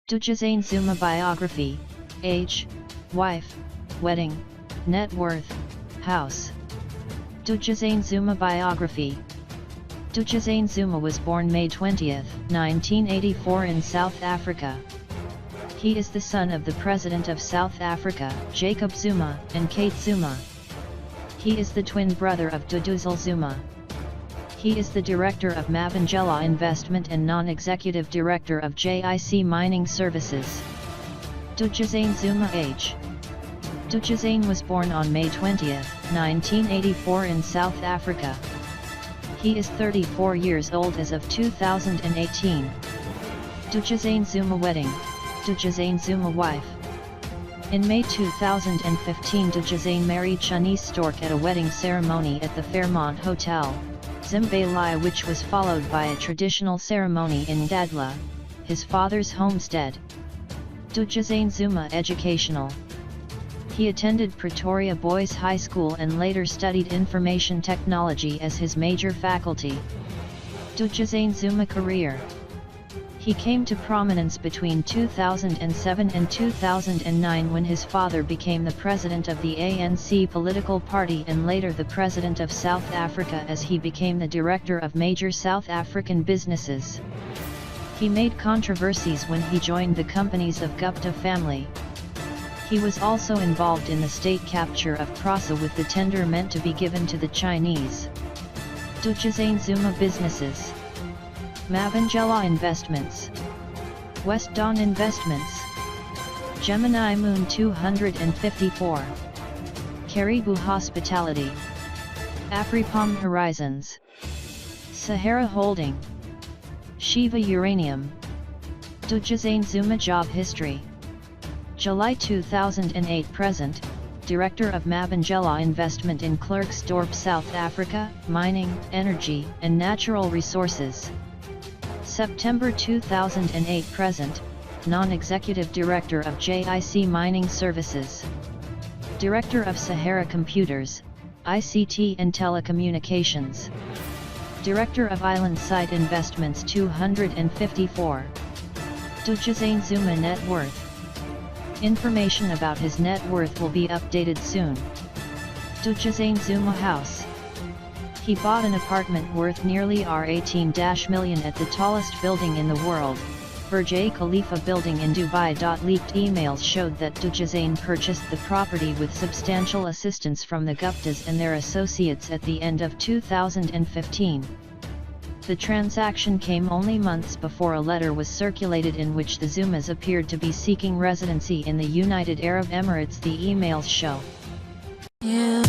Duduzane Zuma Biography, Age, Wife, Wedding, Net Worth, House. Duduzane Zuma Biography. Duduzane Zuma was born May 20, 1984 in South Africa. He is the son of the President of South Africa, Jacob Zuma, and Kate Zuma. He is the twin brother of Duduzile Zuma. He is the Director of Mabengela Investment and Non-Executive Director of JIC Mining Services. Duduzane Zuma Age. Duduzane was born on May 20, 1984 in South Africa. He is 34 years old as of 2018. Duduzane Zuma Wedding. Duduzane Zuma Wife. In May 2015, Duduzane married Shona Stork at a wedding ceremony at the Fairmont Hotel, Zimbabwe, which was followed by a traditional ceremony in Dlathu, his father's homestead. Duduzane Zuma Educational. He attended Pretoria Boys High School and later studied information technology as his major faculty. Duduzane Zuma Career. He came to prominence between 2007 and 2009 when his father became the president of the ANC political party and later the president of South Africa as he became the director of major South African businesses. He made controversies when he joined the companies of Gupta family. He was also involved in the state capture of Prasa with the tender meant to be given to the Chinese. Duduzane Zuma Businesses. Mabengela Investments, West Dawn Investments, Gemini Moon 254, Caribou Hospitality, Afripalm Horizons, Sahara Holding, Shiva Uranium. Duduzane Zuma Job History. July 2008 Present, Director of Mabengela Investment in Klerksdorp, South Africa, Mining, Energy, and Natural Resources. September 2008 Present, Non-Executive Director of JIC Mining Services. Director of Sahara Computers, ICT and Telecommunications. Director of Island Site Investments 254. Duduzane Zuma Net Worth. Information about his net worth will be updated soon. Duduzane Zuma House. He bought an apartment worth nearly R18 million at the tallest building in the world, Burj Khalifa building in Dubai. Leaked emails showed that Duduzane purchased the property with substantial assistance from the Guptas and their associates at the end of 2015. The transaction came only months before a letter was circulated in which the Zumas appeared to be seeking residency in the United Arab Emirates, the emails show. Yeah.